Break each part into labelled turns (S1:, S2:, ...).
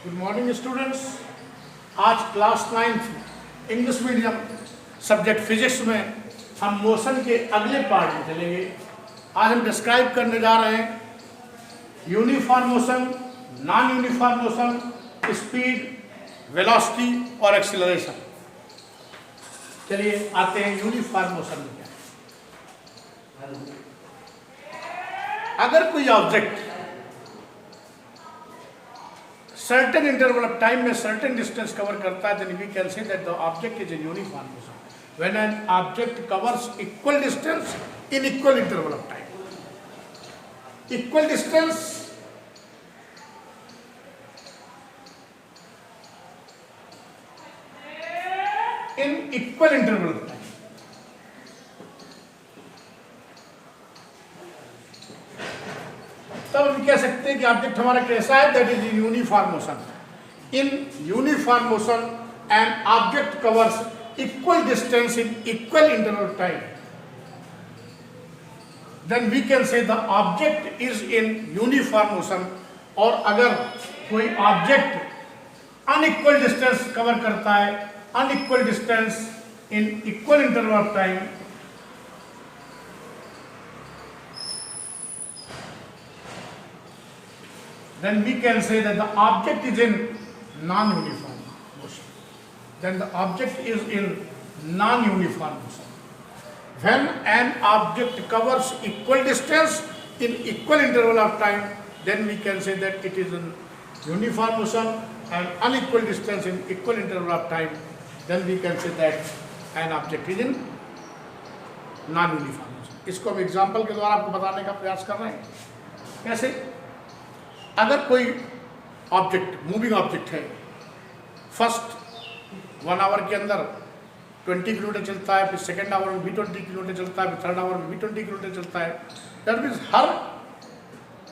S1: Good morning students. आज class 9 English medium subject physics में हम मोशन के अगले पार्ट में चलेंगे। आज हम डिस्क्राइब करने जा रहे हैं uniform motion, non uniform motion, speed, velocity और एक्सीलरेशन। चलिए आते हैं यूनिफॉर्म मोशन में। अगर कोई object certain interval of time में certain distance cover करता है, then we can say that the object is in uniform motion. When an object covers equal distance in equal interval of time. Equal distance in equal interval of time. तब हम कह सकते हैं कि object हमारा कैसा है, that is in uniform motion. In uniform motion and object covers equal distance in equal interval time, then we can say the object is in uniform motion. और अगर कोई ऑब्जेक्ट अनइक्वल डिस्टेंस कवर करता है, unequal distance in equal interval of time, then we can say that the object is in non-uniform motion. Then the object is in non-uniform motion. When an object covers equal distance in equal interval of time, then we can say that it is in uniform motion, and unequal distance in equal interval of time, then we can say that an object is in non-uniform motion. इसको हम example के द्वारा आपको बताने का प्रयास कर रहे हैं। कैसे? अगर कोई ऑब्जेक्ट, मूविंग ऑब्जेक्ट है, फर्स्ट 1 आवर के अंदर 20 किलोमीटर चलता है, फिर सेकेंड आवर में भी 20 किलोमीटर चलता है, फिर थर्ड आवर में भी 20 किलोमीटर चलता है, दैट मीन्स हर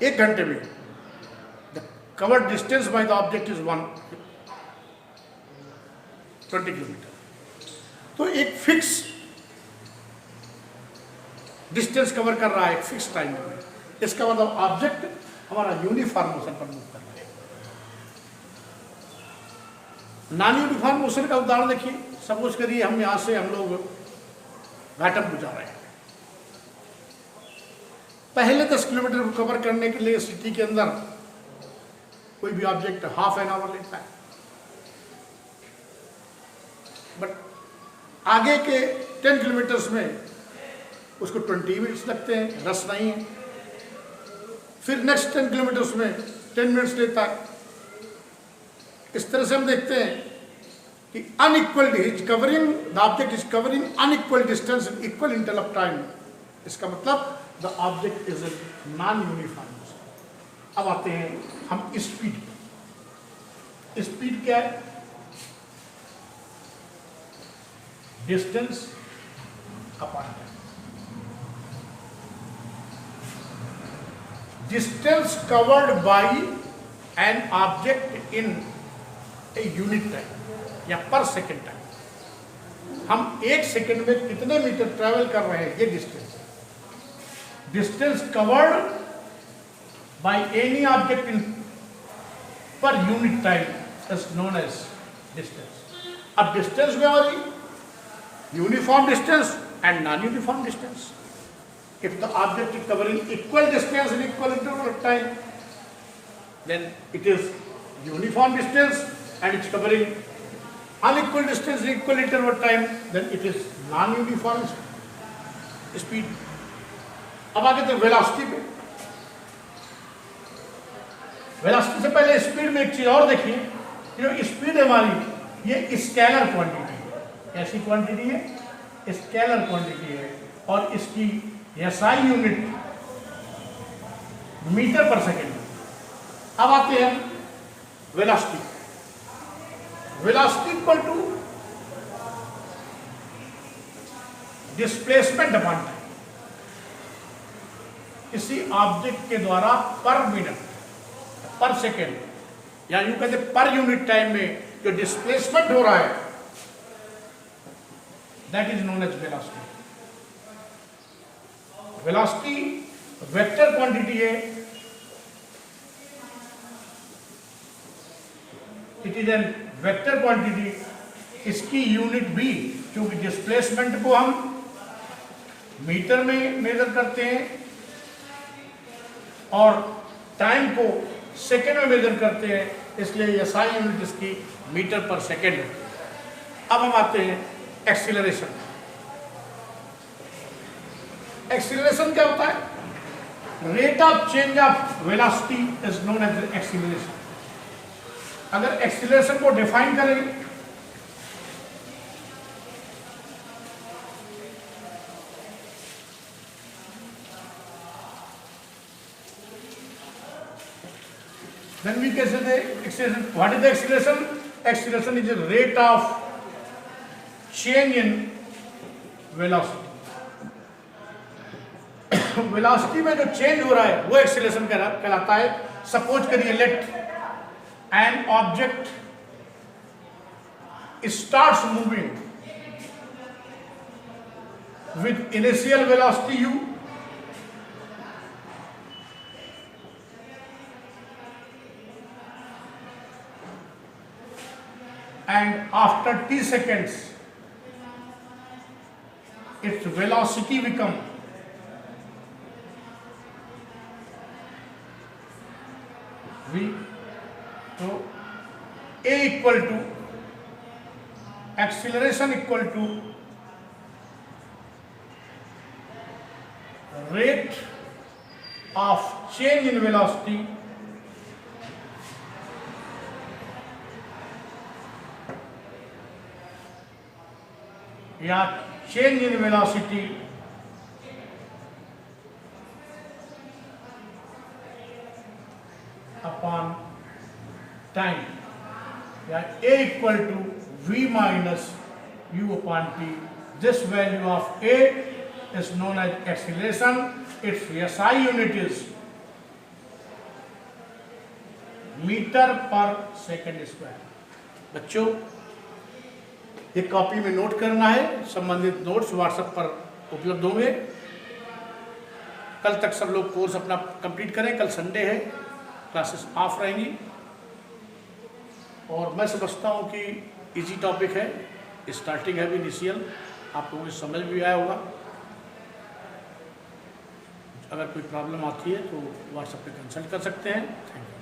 S1: 1 घंटे में the covered distance by the object is 20 kilometre. तो एक फिक्स डिस्टेंस कवर कर रहा है एक फिक्स टाइम में। इसका मतलब ऑब्जेक्ट हमारा यूनिफॉर्म मोशन पर मूव कर रहा है। नॉन यूनिफॉर्म मोशन का उदाहरण देखिए। सपोज करिए हम यहां से हम लोग घाटमपुर जा रहे हैं। पहले 10 किलोमीटर को कवर करने के लिए सिटी के अंदर कोई भी ऑब्जेक्ट हाफ एन आवर लेता है, बट आगे के 10 किलोमीटर्स में उसको 20 मिनट्स लगते हैं, रस नहीं है। फिर नेक्स्ट 10 किलोमीटर्स में 10 मिनट्स लेता है। इस तरह से हम देखते हैं कि unequal is covering, the object is covering unequal distance in equal interval of time. इसका मतलब the object is non uniform motion. अब आते हैं हम स्पीड पर। स्पीड क्या है? Distance upon time. Distance covered by an object in a unit time या पर सेकेंड टाइम। हम 1 सेकेंड में कितने मीटर ट्रेवल कर रहे हैं, ये डिस्टेंस है। Distance covered by any object in per unit time is known as distance. अब डिस्टेंस में हमारी uniform distance and non uniform distance. If the object is covering equal distance in equal interval of time, then it is uniform distance, and it's covering unequal distance in equal interval of time, then it is non-uniform speed. अब आगे तो velocity पे। Velocity से पहले speed में एक चीज और देखिए। जो स्पीड हमारी ये स्केलर क्वांटिटी है। ऐसी क्वांटिटी है, स्केलर क्वांटिटी है, और इसकी SI unit metre per second. अब आते हैं velocity. Velocity equal to displacement upon time. किसी ऑब्जेक्ट के द्वारा पर मिनट, पर सेकेंड, या यूं कहते पर यूनिट टाइम में जो डिस्प्लेसमेंट हो रहा है that is known as velocity. Velocity vector quantity है, it is an vector quantity. इसकी यूनिट भी, क्योंकि डिस्प्लेसमेंट को हम मीटर में मेजर करते हैं और टाइम को सेकेंड में मेजर करते हैं, इसलिए एसआई यूनिट इसकी मीटर पर सेकेंड है. अब हम आते हैं एक्सीलरेशन. एक्सीलरेशन क्या होता है? Rate of change of velocity is known as acceleration. अगर एक्सीलरेशन को डिफाइन करेंगे, then we can say the acceleration. What is the acceleration? Acceleration is the rate of change in velocity. Velocity में जो change हो रहा है वो acceleration कहलाता है. सपोज करिए, let an object starts moving with initial velocity u, and after t seconds its velocity become v. तो a equal to acceleration equal to rate of change in velocity या change in velocity upon time, या a equal to v minus u upon t. This value of a is known as acceleration. It's SI unit is metre per second square. बच्चों, ये copy में note करना है. संबंधित notes WhatsApp पर उपलब्ध होंगे. कल तक सब लोग कोर्स अपना कंप्लीट करें. कल संडे है, क्लासेस ऑफ रहेंगी. और मैं समझता हूँ कि इजी टॉपिक है, स्टार्टिंग है भी इनिशियल, आप लोगों को समझ भी आया होगा. अगर कोई प्रॉब्लम आती है तो व्हाट्सएप पे कंसल्ट कर सकते हैं. Thank you.